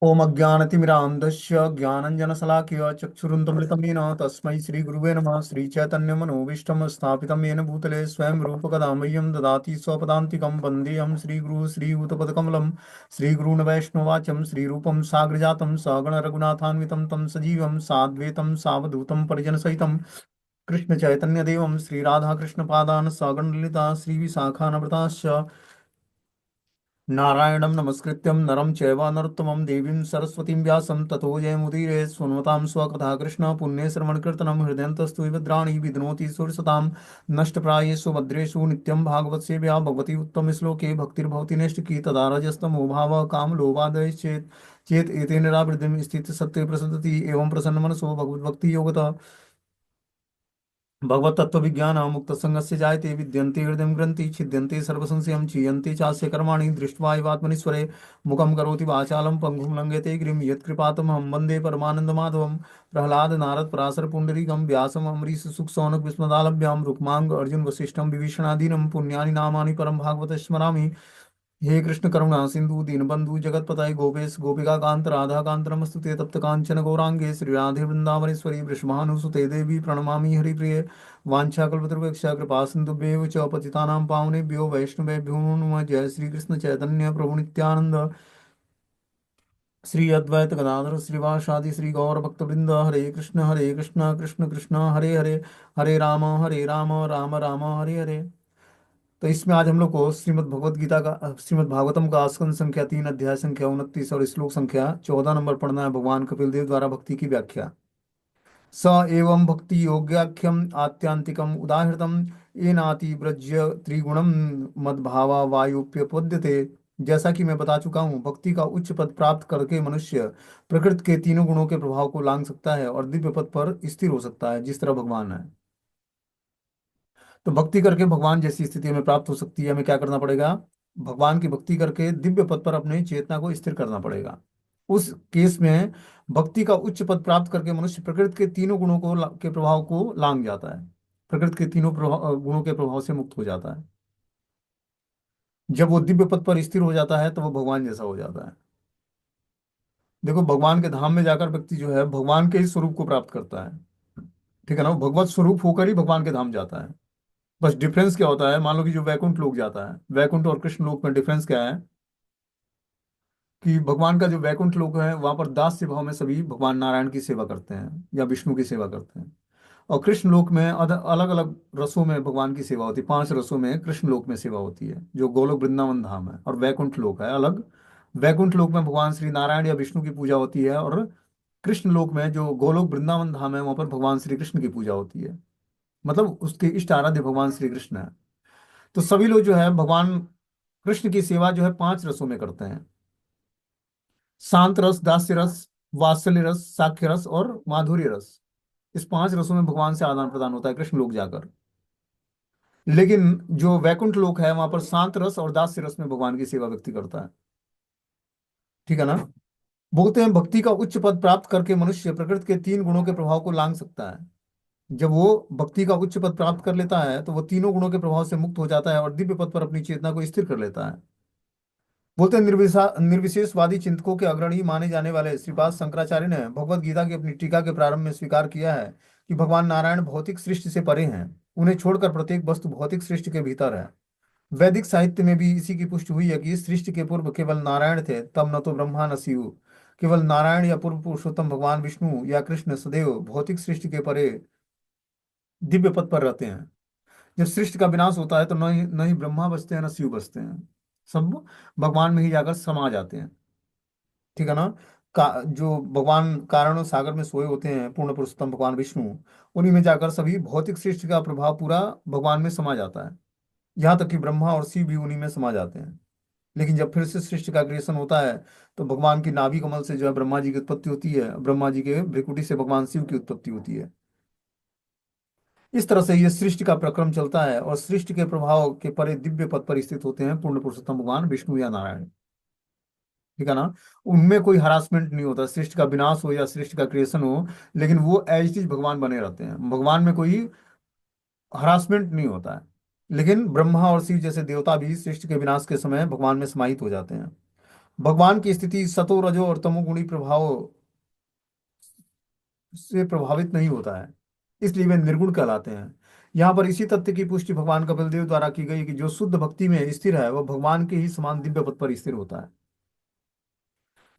ओम अज्ञानतिमिरान्धस्य ज्ञानञ्जनशलाकया चक्षुरुन्मिलितं येन तस्मै श्रीगुरुवे नमः। श्रीचैतन्यमनोभीष्टं स्थापितं येन भूतले स्वयं रूपकदा मह्यं ददाति स्वपदान्तिकं। वन्देऽहं श्रीगुरुः श्रीयुतपदकमलं श्रीगुरून् वैष्णवाचं श्रीरूपं साग्रजातं सगणरघुनाथान्वितं तं सजीवं साद्वैतं सावधूतं परिजनसहितं कृष्णचैतन्यदेवं श्रीराधाकृष्णपादान् सगणललिता श्रीविशाखान्विताश्च नारायणं नमस्कृत्यं नरं चैव नरोत्तमं देवीं सरस्वतीं व्यासं ततो जयमुदीरये। शृण्वतां स्वकथा कृष्ण पुण्यश्रवणकीर्तनं हृदयन्तस्तु विभद्राणि विध्नोति सुरसतां नष्टप्रायेषु भद्रेषु नित्यं भागवत सेव्या भगवती उत्तमश्लोके भक्तिर्भवति नैष्टिकी तदा रजस्तमो भावः कामलोभादयश्चेत् चेत् एतेन निरावृतिं स्थितसत्त्वे प्रसदति एवं प्रसन्नमनसो भगवद्भक्ति योगतः भगवत तत्व विज्ञान मुक्त संगस्य जायते विद्यन्ते हृदय ग्रंथि छिद्यन्ते सर्वसंशयं चीयन्ते चास्य कर्माणि दृष्ट्वा एवात्मनीश्वरे मुखं करोति वाचालं पंगुं लंघयते गिरिं यत्कृपातमहं वन्दे परमानन्दमाधवं। प्रह्लाद नारद पराशर पुंडरीकं व्यासम् अम्बरीश सुख सौनक विस्मदालभ्यां रुक्मांग अर्जुन वसिष्ठं विभीषणादीनं पुण्यानि नामानि परम भागवत स्मरामि। हे कृष्ण करुणा सिंधु दीनबंधु जगतपतये गोपेश गोपिका कांत राधा कांत नमस्तुते तप्त कांचन गौरांगे श्री राधे वृंदावनेश्वरी वृषभानुसुते देवी प्रणमामि हरिप्रिये। वाञ्छाकल्पतरुभ्यश्च कृपा सिन्धुभ्येव च पतितानां पावनेभ्यो वैष्णवेभ्यो नमः। जय श्री कृष्ण चैतन्य प्रभु नित्यानंद श्री अद्वैत गदाधर श्रीवासादि श्री गौर भक्तवृंद। हरे कृष्ण कृष्ण कृष्ण हरे हरे, हरे राम राम राम हरे हरे। तो इसमें आज हम लोग को श्रीमद् भगवत गीता का श्रीमद् भागवतम का स्कंद संख्या 3 अध्याय संख्या 29 और श्लोक संख्या 14 नंबर पढ़ना है। भगवान कपिल देव द्वारा भक्ति की व्याख्या। स एवं भक्ति योग्याख्यम आत्यांतिकम उदाहृतम येनाति व्रज्य त्रिगुणम मद्भावा वायुप्यपद्यते। जैसा कि मैं बता चुका हूँ, भक्ति का उच्च पद प्राप्त करके मनुष्य प्रकृति के तीनों गुणों के प्रभाव को लांघ सकता है और दिव्य पद पर स्थिर हो सकता है, जिस तरह भगवान है। तो भक्ति करके भगवान जैसी स्थिति हमें प्राप्त हो सकती है। हमें क्या करना पड़ेगा? भगवान की भक्ति करके दिव्य पद पर अपने चेतना को स्थिर करना पड़ेगा। उस केस में भक्ति का उच्च पद प्राप्त करके मनुष्य प्रकृति के तीनों गुणों को के प्रभाव को लांघ जाता है, प्रकृति के तीनों गुणों के प्रभाव से मुक्त हो जाता है। जब वो दिव्य पद पर स्थिर हो जाता है तो वो भगवान जैसा हो जाता है। देखो, भगवान के धाम में जाकर व्यक्ति जो है भगवान के ही स्वरूप को प्राप्त करता है। ठीक है ना? वो भगवत स्वरूप होकर ही भगवान के धाम जाता है। बस डिफरेंस क्या होता है? मान लो कि जो वैकुंठ लोक जाता है, वैकुंठ और कृष्ण लोक में डिफरेंस क्या है कि भगवान का जो वैकुंठ लोक है वहां पर दास्य भाव में सभी भगवान नारायण की सेवा करते हैं या विष्णु की सेवा करते हैं। और कृष्ण लोक में अलग अलग रसों में भगवान की सेवा होती है। 5 रसों में कृष्ण लोक में सेवा होती है, जो गोलोक वृंदावन धाम है। और वैकुंठ लोक है अलग। वैकुंठ लोक में भगवान श्री नारायण या विष्णु की पूजा होती है, और कृष्ण लोक में जो गोलोक वृंदावन धाम है वहां पर भगवान श्री कृष्ण की पूजा होती है। मतलब उसके इष्ट आराध्य भगवान श्री कृष्ण है। तो सभी लोग जो है भगवान कृष्ण की सेवा जो है 5 रसों में करते हैं। शांत रस, दास्य रस, वात्सल्य रस, साख्य रस और माधुर्य रस। इस 5 रसों में भगवान से आदान प्रदान होता है कृष्ण लोक जाकर। लेकिन जो वैकुंठ लोक है वहां पर शांत रस और दास्य रस में भगवान की सेवा व्यक्ति करता है। ठीक है ना? बोलते हैं भक्ति का उच्च पद प्राप्त करके मनुष्य प्रकृति के 3 गुणों के प्रभाव को लांघ सकता है। जब वो भक्ति का उच्च पद प्राप्त कर लेता है तो वो तीनों गुणों के प्रभाव से मुक्त हो जाता है और दिव्य पद पर अपनी चेतना को स्थिर कर लेता है। बोलते हैं निर्विशेषवादी चिंतकों के अग्रणी माने जाने वाले श्रीपाद शंकराचार्य ने भगवत गीता की अपनी टीका के प्रारंभ में स्वीकार किया है कि भगवान नारायण भौतिक सृष्टि से परे हैं। उन्हें छोड़कर प्रत्येक वस्तु भौतिक सृष्टि के भीतर है। वैदिक साहित्य में भी इसी की पुष्टि हुई है कि इस सृष्टि के पूर्व केवल नारायण थे, तब न तो ब्रह्मा न शिव। केवल नारायण या पूर्व पुरुषोत्तम भगवान विष्णु या कृष्ण सदैव भौतिक सृष्टि के परे दिव्य पद पर रहते हैं। जब सृष्टि का विनाश होता है तो न ही ब्रह्मा बचते हैं न शिव बचते हैं। सब भगवान में ही जाकर समा जाते हैं। ठीक है ना? जो भगवान कारण सागर में सोए होते हैं पूर्ण पुरुषोत्तम भगवान विष्णु, उन्हीं में जाकर सभी भौतिक सृष्टि का प्रभाव पूरा भगवान में समा जाता है। यहाँ तक कि ब्रह्मा और शिव भी उन्हीं में समा जाते हैं। लेकिन जब फिर से सृष्टि का क्रिएशन होता है तो भगवान की नाभि कमल से जो है ब्रह्मा जी की उत्पत्ति होती है, ब्रह्मा जी के भ्रिकुटी से भगवान शिव की उत्पत्ति होती है। इस तरह से ये सृष्टि का प्रक्रम चलता है और सृष्टि के प्रभाव के परे दिव्य पद पर स्थित होते हैं पूर्ण पुरुषोत्तम भगवान विष्णु या नारायण। ठीक है ना? उनमें कोई हरासमेंट नहीं होता, सृष्टि का विनाश हो या सृष्टि का क्रिएशन हो, लेकिन वो एज इट इज भगवान बने रहते हैं। भगवान में कोई हरासमेंट नहीं होता है। लेकिन ब्रह्मा और शिव जैसे देवता भी सृष्टि के विनाश के समय भगवान में समाहित हो जाते हैं। भगवान की स्थिति सतो रजो और तमोगुणी प्रभाव से प्रभावित नहीं होता है, इसलिए वे निर्गुण कहलाते हैं। यहाँ पर इसी तथ्य की पुष्टि भगवान कपिल देव द्वारा की गई कि जो शुद्ध भक्ति में स्थिर है वह भगवान के ही समान दिव्य पद पर स्थिर होता है।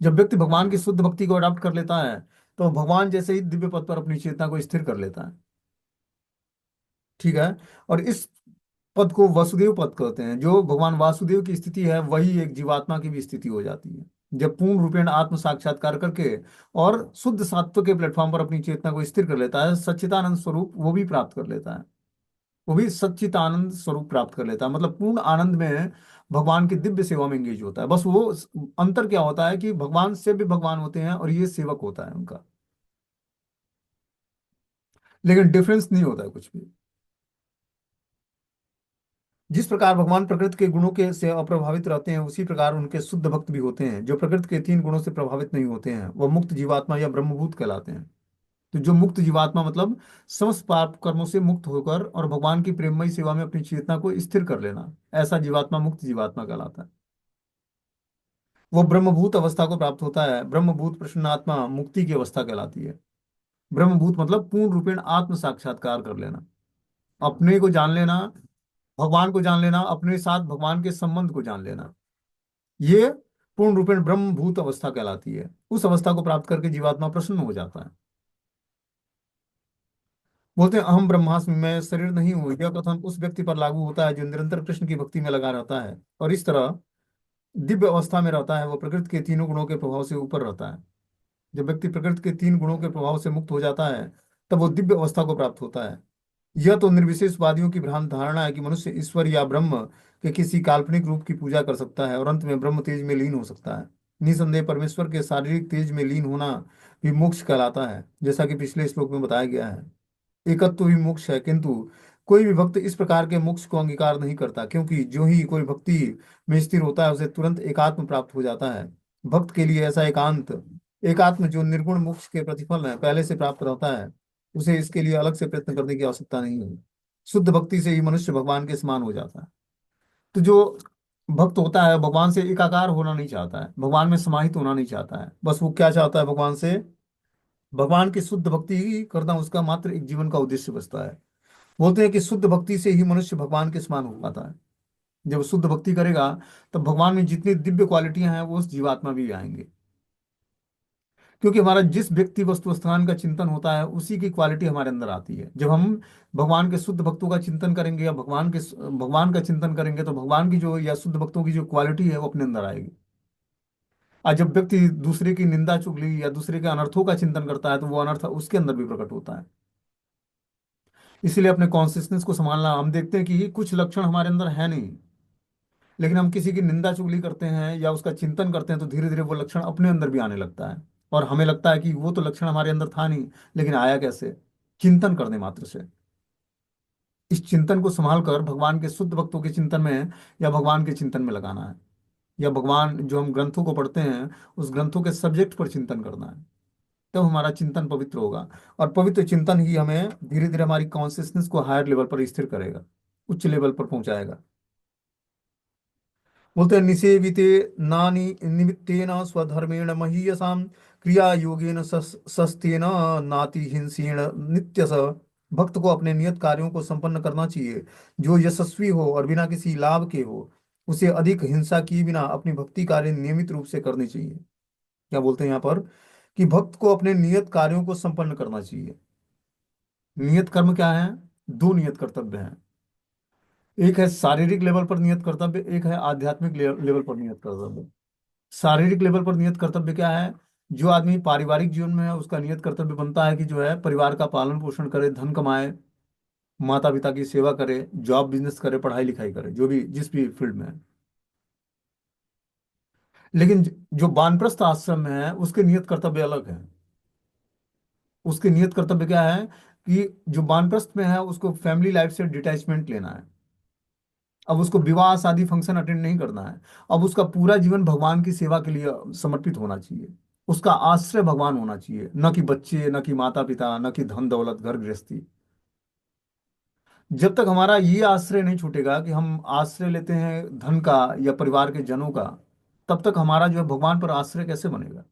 जब व्यक्ति भगवान की शुद्ध भक्ति को अडॉप्ट कर लेता है तो भगवान जैसे ही दिव्य पद पर अपनी चेतना को स्थिर कर लेता है। ठीक है। और इस पद को वसुदेव पद कहते हैं। जो भगवान वासुदेव की स्थिति है वही एक जीवात्मा की भी स्थिति हो जाती है, जब पूर्ण रूपेण आत्म साक्षात्कार करके और शुद्ध सात्व के प्लेटफॉर्म पर अपनी चेतना को स्थिर कर लेता है, सच्चिदानंद स्वरूप वो भी प्राप्त कर लेता है। वो भी सच्चिदानंद स्वरूप प्राप्त कर लेता है, मतलब पूर्ण आनंद में भगवान की दिव्य सेवा में एंगेज होता है। बस वो अंतर क्या होता है कि भगवान से भी भगवान होते हैं और ये सेवक होता है उनका, लेकिन डिफरेंस नहीं होता है कुछ भी। जिस प्रकार भगवान प्रकृति के गुणों के से अप्रभावित रहते हैं, उसी प्रकार उनके शुद्ध भक्त भी होते हैं जो प्रकृति के तीन गुणों से प्रभावित नहीं होते हैं। वह मुक्त जीवात्मा या ब्रह्मभूत कहलाते हैं। तो जो मुक्त जीवात्मा मतलब समस्त पाप कर्मों से मुक्त होकर और भगवान की प्रेममयी सेवा में अपनी चेतना को स्थिर कर लेना, ऐसा जीवात्मा मुक्त जीवात्मा कहलाता है। वो ब्रह्मभूत अवस्था को प्राप्त होता है। ब्रह्मभूत प्रसन्नात्मा मुक्ति की अवस्था कहलाती है। ब्रह्मभूत मतलब पूर्ण रूपेण आत्म साक्षात्कार कर लेना, अपने को जान लेना, भगवान को जान लेना, अपने साथ भगवान के संबंध को जान लेना। ये पूर्ण रूपेण ब्रह्मभूत अवस्था कहलाती है। उस अवस्था को प्राप्त करके जीवात्मा प्रसन्न हो जाता है। बोलते हैं अहम ब्रह्मास्मि, मैं शरीर नहीं हूं। यह कथन उस व्यक्ति पर लागू होता है जो निरंतर कृष्ण की भक्ति में लगा रहता है और इस तरह दिव्य अवस्था में रहता है। वो प्रकृति के तीनों गुणों के प्रभाव से ऊपर रहता है। जब व्यक्ति प्रकृति के तीन गुणों के प्रभाव से मुक्त हो जाता है तब वो दिव्य अवस्था को प्राप्त होता है। यह तो निर्विशेषवादियों की भ्रांत धारणा है कि मनुष्य ईश्वर या ब्रह्म के किसी काल्पनिक रूप की पूजा कर सकता है और अंत में ब्रह्म तेज में लीन हो सकता है। निसंदेह परमेश्वर के शारीरिक तेज में लीन होना भी मोक्ष कहलाता है, जैसा कि पिछले श्लोक में बताया गया है। एकत्व भी मोक्ष है, किंतु कोई भी भक्त इस प्रकार के मोक्ष को अंगीकार नहीं करता, क्योंकि जो ही कोई भक्ति में स्थिर होता है उसे तुरंत एकात्म प्राप्त हो जाता है। भक्त के लिए ऐसा एकांत एकात्म जो निर्गुण मोक्ष के प्रतिफल है पहले से प्राप्त रहता है। उसे इसके लिए अलग से प्रयत्न करने की आवश्यकता नहीं है। शुद्ध भक्ति से ही मनुष्य भगवान के समान हो जाता है। तो जो भक्त होता है भगवान से एकाकार होना नहीं चाहता है, भगवान में समाहित होना नहीं चाहता है। बस वो क्या चाहता है, भगवान से भगवान की शुद्ध भक्ति ही करना उसका मात्र एक जीवन का उद्देश्य बचता है। बोलते हैं कि शुद्ध भक्ति से ही मनुष्य भगवान के समान हो पाता है। जब शुद्ध भक्ति करेगा तब भगवान में जितनी दिव्य क्वालिटियां हैं वो उस जीवात्मा भी आएंगे। क्योंकि हमारा जिस व्यक्ति वस्तु स्थान का चिंतन होता है उसी की क्वालिटी हमारे अंदर आती है। जब हम भगवान के शुद्ध भक्तों का चिंतन करेंगे या भगवान का चिंतन करेंगे तो भगवान की जो या शुद्ध भक्तों की जो क्वालिटी है वो अपने अंदर आएगी। और जब व्यक्ति दूसरे की निंदा चुगली या दूसरे के अनर्थों का चिंतन करता है तो वो अनर्थ उसके अंदर भी प्रकट होता है। इसीलिए अपने कॉन्सियसनेस को संभालना। हम देखते हैं कि कुछ लक्षण हमारे अंदर है नहीं, लेकिन हम किसी की निंदा चुगली करते हैं या उसका चिंतन करते हैं तो धीरे धीरे वो लक्षण अपने अंदर भी आने लगता है। और हमें लगता है कि वो तो लक्षण हमारे अंदर था नहीं, लेकिन आया कैसे, चिंतन करने मात्र से। इस चिंतन को संभाल कर भगवान के शुद्ध भक्तों के चिंतन में या भगवान के चिंतन में लगाना है, या भगवान जो हम ग्रंथों को पढ़ते हैं उस ग्रंथों के सब्जेक्ट पर चिंतन करना है। तब हमारा चिंतन पवित्र होगा। और पवित्र चिंतन ही हमें धीरे धीरे हमारी कॉन्सियसनेस को हायर लेवल पर स्थिर करेगा, उच्च लेवल पर पहुंचाएगा। बोलते हैं निसेविते नानि निमित्तेन स्वधर्मेण महीयसाम क्रिया योगेन सस्तेन नाति हिंसेन नित्यस। भक्त को अपने नियत कार्यों को संपन्न करना चाहिए जो यशस्वी हो और बिना किसी लाभ के हो। उसे अधिक हिंसा की बिना अपनी भक्ति कार्य नियमित रूप से करनी चाहिए। क्या बोलते हैं यहाँ पर कि भक्त को अपने नियत कार्यों को संपन्न करना चाहिए। नियत कर्म क्या है? दो नियत कर्तव्य हैं। एक है शारीरिक लेवल पर नियत कर्तव्य, एक है आध्यात्मिक लेवल पर नियत कर्तव्य। शारीरिक लेवल पर नियत कर्तव्य क्या है? जो आदमी पारिवारिक जीवन में है उसका नियत कर्तव्य बनता है कि जो है परिवार का पालन पोषण करे, धन कमाए, माता पिता की सेवा करे, जॉब बिजनेस करे, पढ़ाई लिखाई करे, जो भी जिस भी फील्ड में है। लेकिन जो वानप्रस्थ आश्रम में है उसके नियत कर्तव्य अलग है। उसके नियत कर्तव्य क्या है कि जो वानप्रस्थ में है उसको फैमिली लाइफ से डिटैचमेंट लेना है। अब उसको विवाह शादी फंक्शन अटेंड नहीं करना है। अब उसका पूरा जीवन भगवान की सेवा के लिए समर्पित होना चाहिए। उसका आश्रय भगवान होना चाहिए, न कि बच्चे, न कि माता पिता, न कि धन दौलत घर गृहस्थी। जब तक हमारा ये आश्रय नहीं छूटेगा कि हम आश्रय लेते हैं धन का या परिवार के जनों का, तब तक हमारा जो है भगवान पर आश्रय कैसे बनेगा?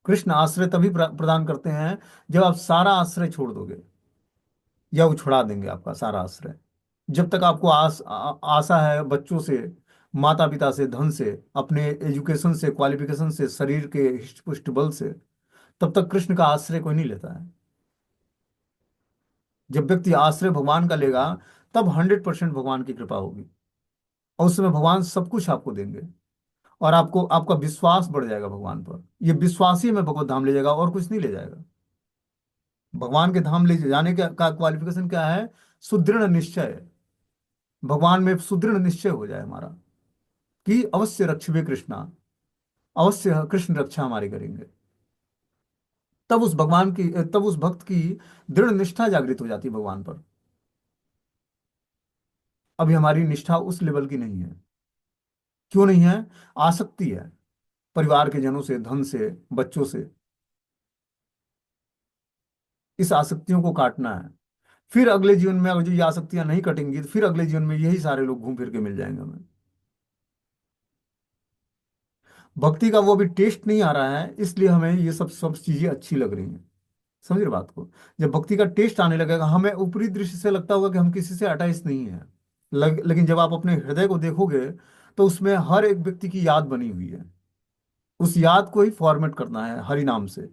कृष्ण आश्रय तभी प्रदान करते हैं जब आप सारा आश्रय छोड़ दोगे, या वो छुड़ा देंगे आपका सारा आश्रय। जब तक आपको आशा है बच्चों से, माता पिता से, धन से, अपने एजुकेशन से, क्वालिफिकेशन से, शरीर के हिष्ट पुष्ट बल से, तब तक कृष्ण का आश्रय कोई नहीं लेता है। जब व्यक्ति आश्रय भगवान का लेगा, तब 100% भगवान की कृपा होगी, और उस समय भगवान सब कुछ आपको देंगे, और आपको आपका विश्वास बढ़ जाएगा भगवान पर। ये विश्वास ही हमें भगवत धाम ले जाएगा, और कुछ नहीं ले जाएगा। भगवान के धाम ले जाने का क्वालिफिकेशन क्या है? सुदृढ़ निश्चय। भगवान में सुदृढ़ निश्चय हो जाए हमारा, कि अवश्य रक्षवे कृष्णा, अवश्य कृष्ण रक्षा हमारी करेंगे। तब उस भगवान की, तब उस भक्त की दृढ़ निष्ठा जागृत हो जाती है भगवान पर। अभी हमारी निष्ठा उस लेवल की नहीं है। क्यों नहीं है? आसक्ति है, परिवार के जनों से, धन से, बच्चों से। इस आसक्तियों को काटना है। फिर अगले जीवन में अगर जो ये आसक्तियां नहीं कटेंगी, तो फिर अगले जीवन में यही सारे लोग घूम फिर के मिल जाएंगे हमें। भक्ति का वो अभी टेस्ट नहीं आ रहा है, इसलिए हमें ये सब सब चीजें अच्छी लग रही हैं। समझ रहे बात को? जब भक्ति का टेस्ट आने लगेगा, हमें ऊपरी दृष्टि से लगता होगा कि हम किसी से अटैच नहीं है। लेकिन जब आप अपने हृदय को देखोगे, तो उसमें हर एक व्यक्ति की याद बनी हुई है। उस याद को ही फॉर्मेट करना है हरि नाम से।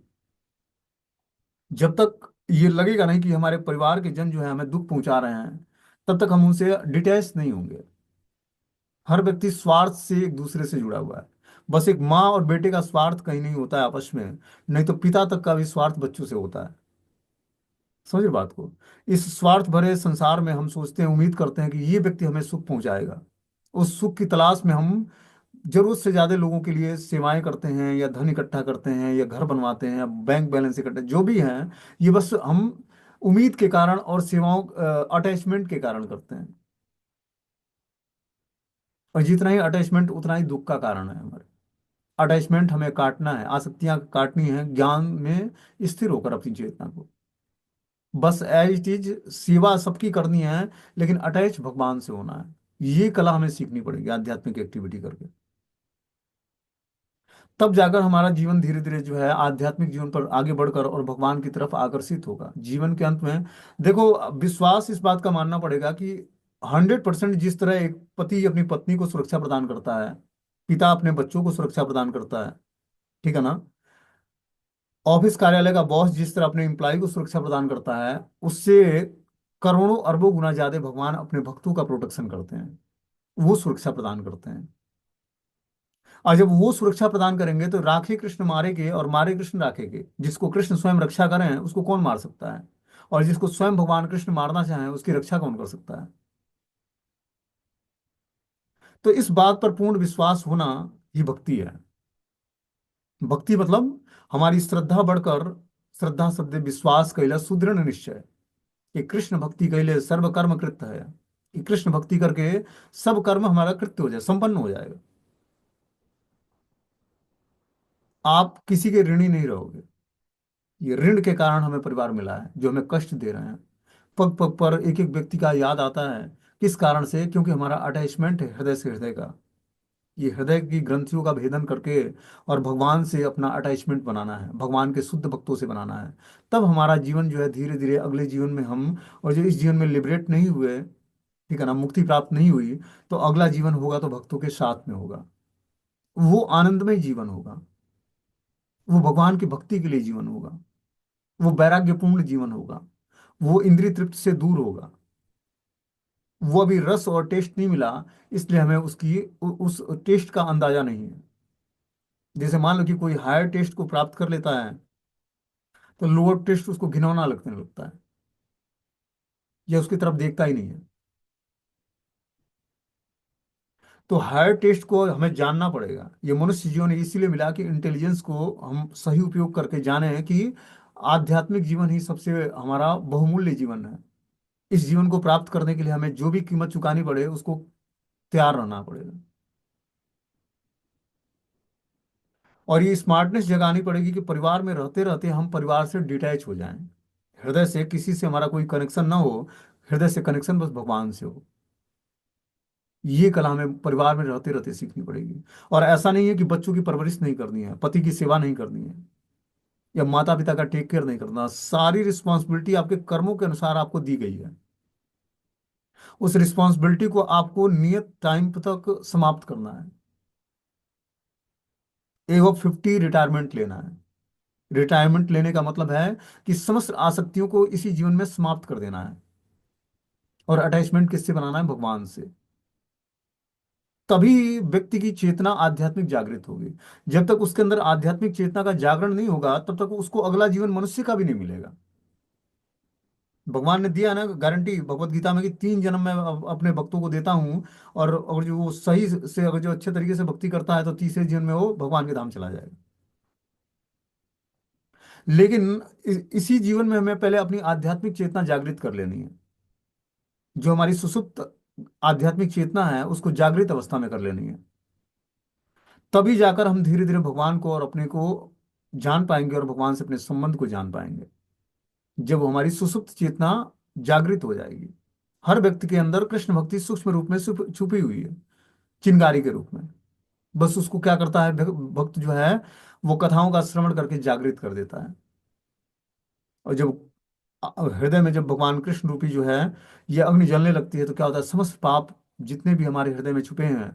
जब तक ये लगेगा नहीं कि हमारे परिवार के जन जो है हमें दुख पहुंचा रहे हैं, तब तक हम उनसे डिटैच नहीं होंगे। हर व्यक्ति स्वार्थ से एक दूसरे से जुड़ा हुआ है। बस एक माँ और बेटे का स्वार्थ कहीं नहीं होता है आपस में, नहीं तो पिता तक का भी स्वार्थ बच्चों से होता है। समझ रहे बात को? इस स्वार्थ भरे संसार में हम सोचते हैं, उम्मीद करते हैं कि ये व्यक्ति हमें सुख पहुंचाएगा। उस सुख की तलाश में हम जरूरत से ज्यादा लोगों के लिए सेवाएं करते हैं, या धन इकट्ठा करते हैं, या घर बनवाते हैं, या बैंक बैलेंस इकट्ठा, जो भी है, ये बस हम उम्मीद के कारण और सेवाओं, अटैचमेंट के कारण करते हैं। और जितना ही अटैचमेंट, उतना ही दुख का कारण है हमारे। अटैचमेंट हमें काटना है, आसक्तियां काटनी है, ज्ञान में स्थिर होकर अपनी चेतना को। बस एज इट इज सेवा सबकी करनी है, लेकिन अटैच भगवान से होना है। ये कला हमें सीखनी पड़ेगी आध्यात्मिक एक्टिविटी करके। तब जाकर हमारा जीवन धीरे धीरे जो है आध्यात्मिक जीवन पर आगे बढ़कर और भगवान की तरफ आकर्षित होगा। जीवन के अंत में देखो, विश्वास इस बात का मानना पड़ेगा कि 100% जिस तरह एक पति अपनी पत्नी को सुरक्षा प्रदान करता है, पिता अपने बच्चों को सुरक्षा प्रदान करता है, ठीक है ना? ऑफिस कार्यालय का बॉस जिस तरह अपने एम्प्लॉय को सुरक्षा प्रदान करता है, उससे करोड़ों अरबों गुना ज्यादा भगवान अपने भक्तों का प्रोटेक्शन करते हैं। वो सुरक्षा प्रदान करते हैं। और जब वो सुरक्षा प्रदान करेंगे, तो राखे कृष्ण मारे के और मारे कृष्ण राखे के। जिसको कृष्ण स्वयं रक्षा करें, उसको कौन मार सकता है? और जिसको स्वयं भगवान कृष्ण मारना चाहें, उसकी रक्षा कौन कर सकता है? तो इस बात पर पूर्ण विश्वास होना ही भक्ति है। भक्ति मतलब हमारी श्रद्धा बढ़कर, श्रद्धा शब्द विश्वास कैला सुदृढ़ निश्चय, कि कृष्ण भक्ति कैले सर्व कर्म कृत है। कि कृष्ण भक्ति करके सब कर्म हमारा कृत्य हो जाए, संपन्न हो जाएगा। आप किसी के ऋणी नहीं रहोगे। ये ऋण के कारण हमें परिवार मिला है जो हमें कष्ट दे रहे हैं। पग पग पर एक एक व्यक्ति का याद आता है। किस कारण से? क्योंकि हमारा अटैचमेंट है हृदय से हृदय का। ये हृदय की ग्रंथियों का भेदन करके और भगवान से अपना अटैचमेंट बनाना है, भगवान के शुद्ध भक्तों से बनाना है। तब हमारा जीवन जो है धीरे धीरे अगले जीवन में हम, और जो इस जीवन में लिबरेट नहीं हुए, ठीक है ना, मुक्ति प्राप्त नहीं हुई, तो अगला जीवन होगा तो भक्तों के साथ में होगा। वो आनंदमय जीवन होगा। वो भगवान की भक्ति के लिए जीवन होगा। वो वैराग्यपूर्ण जीवन होगा। वो इंद्रिय तृप्ति से दूर होगा। वो अभी रस और टेस्ट नहीं मिला, इसलिए हमें उस टेस्ट का अंदाजा नहीं है। जैसे मान लो कि कोई हायर टेस्ट को प्राप्त कर लेता है, तो लोअर टेस्ट उसको घिनौना लगने लगता है, या उसकी तरफ देखता ही नहीं है। तो हायर टेस्ट को हमें जानना पड़ेगा। ये मनुष्य जीवन इसीलिए मिला कि इंटेलिजेंस को हम सही उपयोग करके जाने कि आध्यात्मिक जीवन ही सबसे हमारा बहुमूल्य जीवन है। इस जीवन को प्राप्त करने के लिए हमें जो भी कीमत चुकानी पड़े, उसको तैयार रहना पड़ेगा। और ये स्मार्टनेस जगानी पड़ेगी कि परिवार में रहते रहते हम परिवार से डिटैच हो जाएं। हृदय से किसी से हमारा कोई कनेक्शन ना हो। हृदय से कनेक्शन बस भगवान से हो। ये कला हमें परिवार में रहते रहते सीखनी पड़ेगी। और ऐसा नहीं है कि बच्चों की परवरिश नहीं करनी है, पति की सेवा नहीं करनी है, या माता पिता का टेक केयर नहीं करना। सारी रिस्पॉन्सिबिलिटी आपके कर्मों के अनुसार आपको दी गई है। उस रिस्पॉन्सिबिलिटी को आपको नियत टाइम तक समाप्त करना है। एज ऑफ 50 रिटायरमेंट लेना है। रिटायरमेंट लेने का मतलब है कि समस्त आसक्तियों को इसी जीवन में समाप्त कर देना है। और अटैचमेंट किससे बनाना है? भगवान से। तभी व्यक्ति की चेतना आध्यात्मिक जागृत होगी। जब तक उसके अंदर आध्यात्मिक चेतना का जागरण नहीं होगा, तब तक उसको अगला जीवन मनुष्य का भी नहीं मिलेगा। भगवान ने दिया ना गारंटी भगवत गीता में कि 3 जन्म मैं अपने भक्तों को देता हूं। और अगर जो वो सही से, अगर जो अच्छे तरीके से भक्ति करता है, तो तीसरे जीवन में वो भगवान के धाम चला जाएगा। लेकिन इसी जीवन में हमें पहले अपनी आध्यात्मिक चेतना जागृत कर लेनी है। जो हमारी सुसुप्त आध्यात्मिक चेतना है, उसको जागृत अवस्था में कर लेनी है। तभी जाकर हम धीरे धीरे भगवान को और अपने को जान पाएंगे, और भगवान से अपने संबंध को जान पाएंगे। जब हमारी सुसुप्त चेतना जागृत हो जाएगी। हर व्यक्ति के अंदर कृष्ण भक्ति सूक्ष्म रूप में छुपी हुई है, चिंगारी के रूप में। बस उसको क्या करता है भक्त जो है, वो कथाओं का श्रवण करके जागृत कर देता है। और जब हृदय में जब भगवान कृष्ण रूपी जो है ये अग्नि जलने लगती है, तो क्या होता है? समस्त पाप जितने भी हमारे हृदय में छुपे हैं,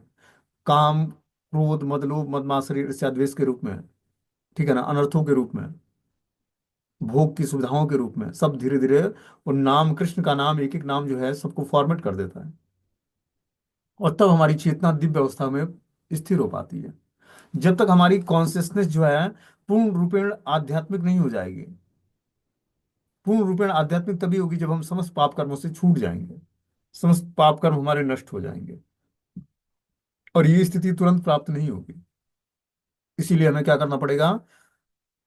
काम, क्रोध, मद, लोभ, मद, मात्सर्य, ईर्ष्या, द्वेष के रूप में, ठीक है ना, अनर्थों के रूप में, भोग की सुविधाओं के रूप में, सब धीरे धीरे वो नाम, कृष्ण का नाम, एक एक नाम जो है सबको फॉर्मेट कर देता है। और तब हमारी चेतना दिव्य अवस्था में स्थिर हो पाती है। जब तक हमारी कॉन्सियसनेस जो है पूर्ण रूपेण आध्यात्मिक नहीं हो जाएगी। पूर्ण रूपेण आध्यात्मिक तभी होगी जब हम समस्त पाप कर्मों से छूट जाएंगे, समस्त पाप कर्म हमारे नष्ट हो जाएंगे। और ये स्थिति तुरंत प्राप्त नहीं होगी। इसीलिए हमें क्या करना पड़ेगा?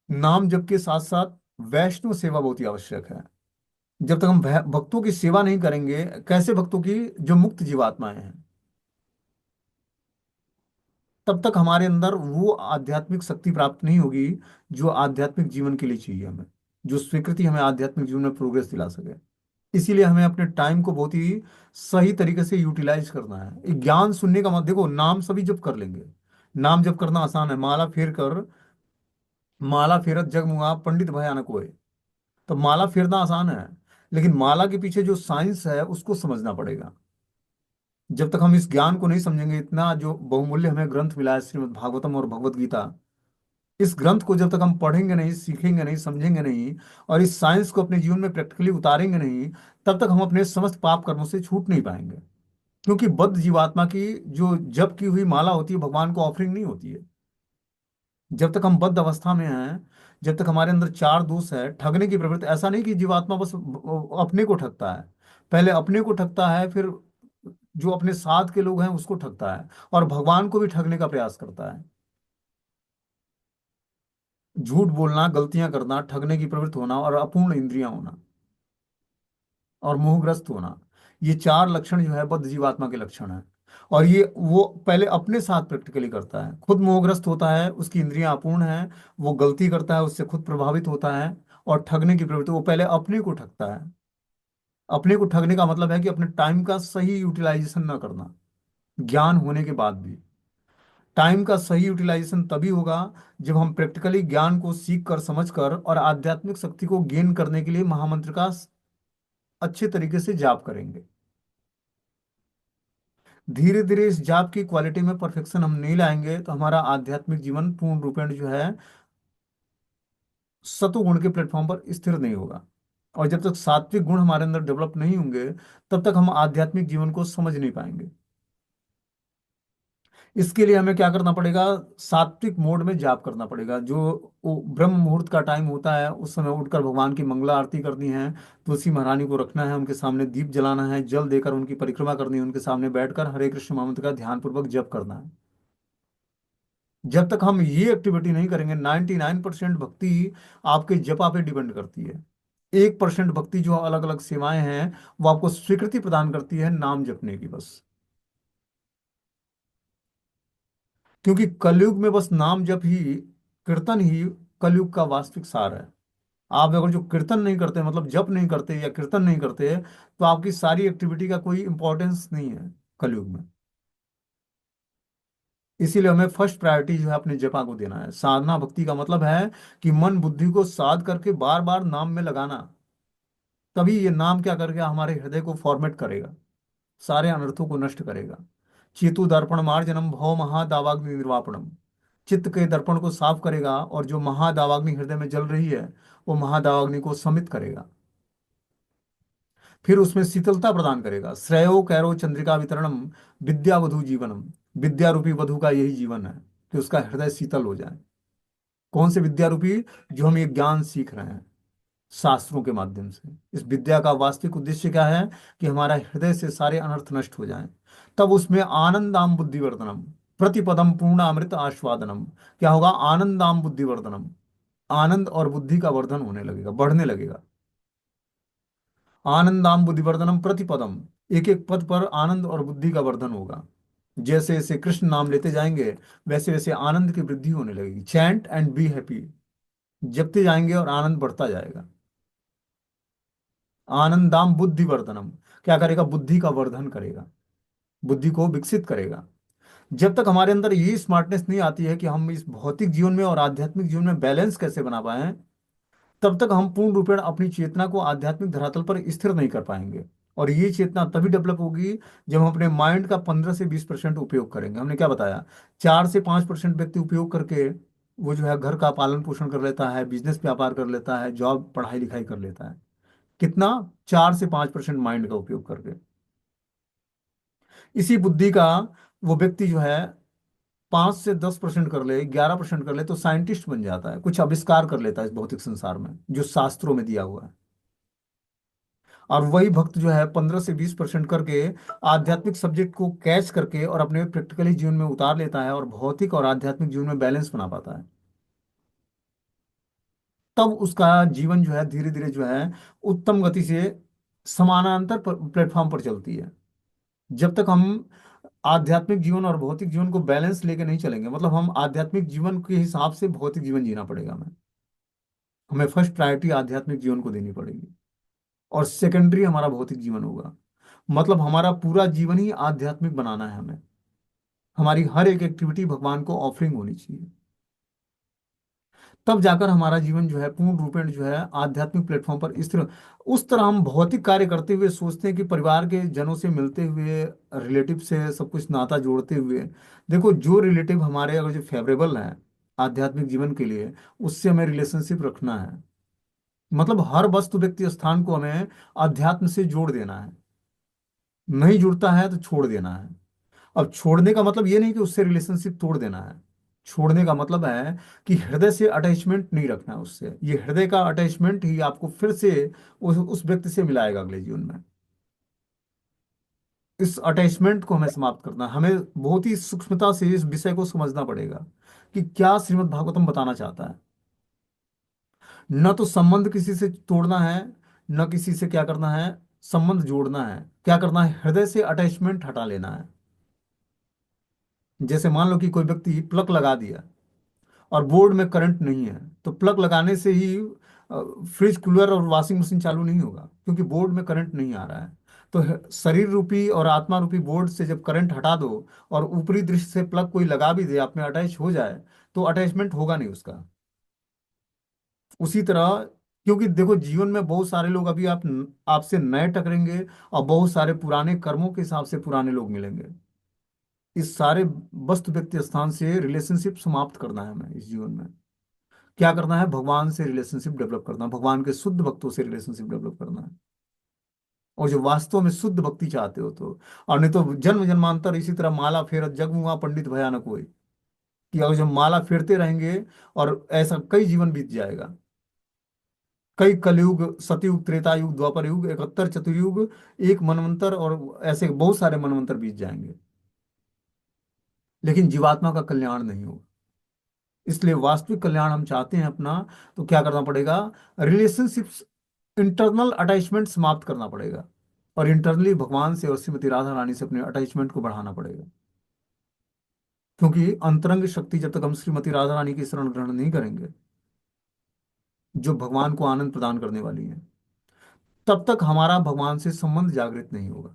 नाम जप के साथ साथ वैष्णव सेवा बहुत ही आवश्यक है। जब तक हम भक्तों की सेवा नहीं करेंगे, कैसे भक्तों की? जो मुक्त जीवात्माएं हैं, तब तक हमारे अंदर वो आध्यात्मिक शक्ति प्राप्त नहीं होगी जो आध्यात्मिक जीवन के लिए चाहिए हमें, जो स्वीकृति हमें आध्यात्मिक जीवन में प्रोग्रेस दिला सके। इसीलिए हमें अपने टाइम को बहुत ही सही तरीके से यूटिलाइज करना है। एक ज्ञान सुनने का मत देखो, नाम सभी जप कर लेंगे। नाम जप करना आसान है। माला फेर कर, माला फेरत जग मुआ पंडित भयानक होए। तो माला फेरना आसान है, लेकिन माला के पीछे जो साइंस है उसको समझना पड़ेगा। जब तक हम इस ज्ञान को नहीं समझेंगे, इतना जो बहुमूल्य हमें ग्रंथ मिला है श्रीमद् भागवतम और भगवत गीता, इस ग्रंथ को जब तक हम पढ़ेंगे नहीं, सीखेंगे नहीं, समझेंगे नहीं, और इस साइंस को अपने जीवन में प्रैक्टिकली उतारेंगे नहीं, तब तक हम अपने समस्त पाप कर्मों से छूट नहीं पाएंगे। क्योंकि बद्ध जीवात्मा की जो जप की हुई माला होती है, भगवान को ऑफरिंग नहीं होती है। जब तक हम बद्ध अवस्था में हैं, जब तक हमारे अंदर चार दोष है, ठगने की प्रवृत्ति, ऐसा नहीं कि जीवात्मा बस अपने को ठगता है। पहले अपने को ठगता है, फिर जो अपने साथ के लोग हैं उसको ठगता है, और भगवान को भी ठगने का प्रयास करता है। झूठ बोलना, गलतियां करना, ठगने की प्रवृत्ति होना, और अपूर्ण इंद्रियां होना, और मोहग्रस्त होना, ये चार लक्षण जो है बद्ध जीवात्मा के लक्षण है। और ये वो पहले अपने साथ प्रैक्टिकली करता है, खुद मोहग्रस्त होता है, उसकी इंद्रियां अपूर्ण है, वो गलती करता है, उससे खुद प्रभावित होता है। और ठगने की प्रवृत्ति, वो पहले अपने को ठगता है। अपने को ठगने का मतलब है कि अपने टाइम का सही यूटिलाइजेशन ना करना, ज्ञान होने के बाद भी। टाइम का सही यूटिलाइजेशन तभी होगा जब हम प्रैक्टिकली ज्ञान को सीख कर, समझ कर, और आध्यात्मिक शक्ति को गेन करने के लिए महामंत्र का अच्छे तरीके से जाप करेंगे। धीरे धीरे इस जाप की क्वालिटी में परफेक्शन हम नहीं लाएंगे, तो हमारा आध्यात्मिक जीवन पूर्ण रूपेण जो है सतोगुण के प्लेटफॉर्म पर स्थिर नहीं होगा। और जब तक सात्विक गुण हमारे अंदर डेवलप नहीं होंगे, तब तक हम आध्यात्मिक जीवन को समझ नहीं पाएंगे। इसके लिए हमें क्या करना पड़ेगा? सात्विक मोड में जाप करना पड़ेगा। जो वो ब्रह्म मुहूर्त का टाइम होता है, उस समय उठकर भगवान की मंगला आरती करनी है, तुलसी महारानी को रखना है, उनके सामने दीप जलाना है, जल देकर उनकी परिक्रमा करनी है, उनके सामने बैठकर हरे कृष्ण महामंत्र का ध्यान पूर्वक जप करना है। जब तक हम ये एक्टिविटी नहीं करेंगे, 99% भक्ति आपके जपा पे डिपेंड करती है। 1% भक्ति जो अलग अलग सेवाएं हैं, वो आपको स्वीकृति प्रदान करती है नाम जपने की, बस। क्योंकि कलयुग में बस नाम जप ही, कीर्तन ही कलयुग का वास्तविक सार है। आप अगर जो कीर्तन नहीं करते, मतलब जप नहीं करते या कीर्तन नहीं करते, तो आपकी सारी एक्टिविटी का कोई इंपॉर्टेंस नहीं है कलयुग में। इसीलिए हमें फर्स्ट प्रायोरिटी जो है अपने जपा को देना है। साधना भक्ति का मतलब है कि मन बुद्धि को साध करके बार बार नाम में लगाना। तभी ये नाम क्या करके हमारे हृदय को फॉर्मेट करेगा, सारे अनर्थों को नष्ट करेगा। चेतु दर्पण मार्जनम भव महादावाग्नि निर्वापणम। चित्त के दर्पण को साफ करेगा, और जो महादावाग्नि हृदय में जल रही है वो महादावाग्नि को शमित करेगा। फिर उसमें शीतलता प्रदान करेगा। श्रेयो कैरो चंद्रिका वितरणम विद्या वधु जीवनम। विद्या रूपी वधु का यही जीवन है कि उसका हृदय शीतल हो जाए। कौन से विद्या रूपी? जो हम ये ज्ञान सीख रहे हैं शास्त्रों के माध्यम से। इस विद्या का वास्तविक उद्देश्य क्या है? कि हमारा हृदय से सारे अनर्थ नष्ट हो जाएं। तब उसमें आनंदाम बुद्धिवर्धनम प्रतिपदम पूर्णामृत आस्वादनम। क्या होगा? आनंदाम बुद्धिवर्धनम। आनंद और बुद्धि का वर्धन होने लगेगा, बढ़ने लगेगा। आनंदाम बुद्धिवर्धनम प्रतिपदम। एक एक पद पर आनंद और बुद्धि का वर्धन होगा। जैसे जैसे कृष्ण नाम लेते जाएंगे वैसे वैसे आनंद की वृद्धि होने लगेगी। Chant and be happy. जपते जाएंगे और आनंद बढ़ता जाएगा। आनंदाम बुद्धिवर्धनम क्या करेगा? बुद्धि का वर्धन करेगा, बुद्धि को विकसित करेगा। जब तक हमारे अंदर ये स्मार्टनेस नहीं आती है कि हम इस भौतिक जीवन में और आध्यात्मिक जीवन में बैलेंस कैसे बना पाए, तब तक हम पूर्ण रूपेण अपनी चेतना को आध्यात्मिक धरातल पर स्थिर नहीं कर पाएंगे। और ये चेतना तभी डेवलप होगी जब हम अपने माइंड का 15 से 20% उपयोग करेंगे। हमने क्या बताया? 4 से 5% व्यक्ति उपयोग करके वो जो है घर का पालन पोषण कर लेता है, बिजनेस व्यापार कर लेता है, जॉब पढ़ाई लिखाई कर लेता है। कितना? 4 से 5% माइंड का उपयोग करके। इसी बुद्धि का वो व्यक्ति जो है 5 से 10% कर ले, 11% कर ले, तो साइंटिस्ट बन जाता है, कुछ आविष्कार कर लेता है इस भौतिक संसार में जो शास्त्रों में दिया हुआ है। और वही भक्त जो है 15 से 20% करके आध्यात्मिक सब्जेक्ट को कैच करके और अपने प्रैक्टिकली जीवन में उतार लेता है और भौतिक और आध्यात्मिक जीवन में बैलेंस बना पाता है। तब उसका जीवन जो है धीरे धीरे जो है उत्तम गति से समानांतर प्लेटफॉर्म पर चलती है। जब तक हम आध्यात्मिक जीवन और भौतिक जीवन को बैलेंस लेके नहीं चलेंगे, मतलब हम आध्यात्मिक जीवन के हिसाब से भौतिक जीवन जीना पड़ेगा हमें। हमें फर्स्ट प्रायोरिटी आध्यात्मिक जीवन को देनी पड़ेगी, और सेकेंडरी हमारा भौतिक जीवन होगा। मतलब हमारा पूरा जीवन ही आध्यात्मिक बनाना है हमें। हमारी हर एक एक्टिविटी भगवान को ऑफरिंग होनी चाहिए। तब जाकर हमारा जीवन जो है पूर्ण रूपेण जो है आध्यात्मिक प्लेटफॉर्म पर स्थिर। उस तरह हम भौतिक कार्य करते हुए सोचते हैं कि परिवार के जनों से मिलते हुए, रिलेटिव से सब कुछ नाता जोड़ते हुए। देखो, जो रिलेटिव हमारे अगर जो फेवरेबल है आध्यात्मिक जीवन के लिए, उससे हमें रिलेशनशिप रखना है। मतलब हर वस्तु व्यक्ति स्थान को हमें अध्यात्म से जोड़ देना है। नहीं जुड़ता है तो छोड़ देना है। अब छोड़ने का मतलब ये नहीं कि उससे रिलेशनशिप तोड़ देना है। छोड़ने का मतलब है कि हृदय से अटैचमेंट नहीं रखना है उससे। ये हृदय का अटैचमेंट ही आपको फिर से उस व्यक्ति से मिलाएगा अगले जीवन में। इस अटैचमेंट को हमें समाप्त करना है। हमें बहुत ही सूक्ष्मता से इस विषय को समझना पड़ेगा कि क्या श्रीमद् भागवतम बताना चाहता है। न तो संबंध किसी से तोड़ना है, न किसी से क्या करना है, संबंध जोड़ना है। क्या करना है? हृदय से अटैचमेंट हटा लेना है। जैसे मान लो कि कोई व्यक्ति प्लग लगा दिया और बोर्ड में करंट नहीं है, तो प्लग लगाने से ही फ्रिज, कूलर और वॉशिंग मशीन चालू नहीं होगा, क्योंकि बोर्ड में करंट नहीं आ रहा है। तो शरीर रूपी और आत्मा रूपी बोर्ड से जब करंट हटा दो और ऊपरी दृष्टि से प्लग कोई लगा भी दे, आप में अटैच हो जाए, तो अटैचमेंट होगा नहीं उसका। उसी तरह, क्योंकि देखो जीवन में बहुत सारे लोग अभी आपसे नए टकरेंगे, और बहुत सारे पुराने कर्मों के हिसाब से पुराने लोग मिलेंगे। इस सारे वस्तु व्यक्ति स्थान से रिलेशनशिप समाप्त करना है हमें इस जीवन में। क्या करना है? भगवान से रिलेशनशिप डेवलप करना, भगवान के शुद्ध भक्तों से रिलेशनशिप डेवलप करना है। और जो वास्तव में शुद्ध भक्ति चाहते हो तो, और नहीं तो जन्म जन्मांतर इसी तरह माला फेरत जग मुआ पंडित भया न कोई। कि अगर जब माला फेरते रहेंगे और ऐसा कई जीवन बीत जाएगा, कई कलयुग, सतयुग, त्रेता युग, द्वापर युग, 71 चतुर्युग, एक मनवंतर, और ऐसे बहुत सारे मनवंतर बीत जाएंगे, लेकिन जीवात्मा का कल्याण नहीं होगा। इसलिए वास्तविक कल्याण हम चाहते हैं अपना, तो क्या करना पड़ेगा? रिलेशनशिप्स, इंटरनल अटैचमेंट समाप्त करना पड़ेगा, और इंटरनली भगवान से और श्रीमती राधा रानी से अपने अटैचमेंट को बढ़ाना पड़ेगा। क्योंकि अंतरंग शक्ति जब तक हम श्रीमती राधा रानी की शरण ग्रहण नहीं करेंगे, जो भगवान को आनंद प्रदान करने वाली है, तब तक हमारा भगवान से संबंध जागृत नहीं होगा।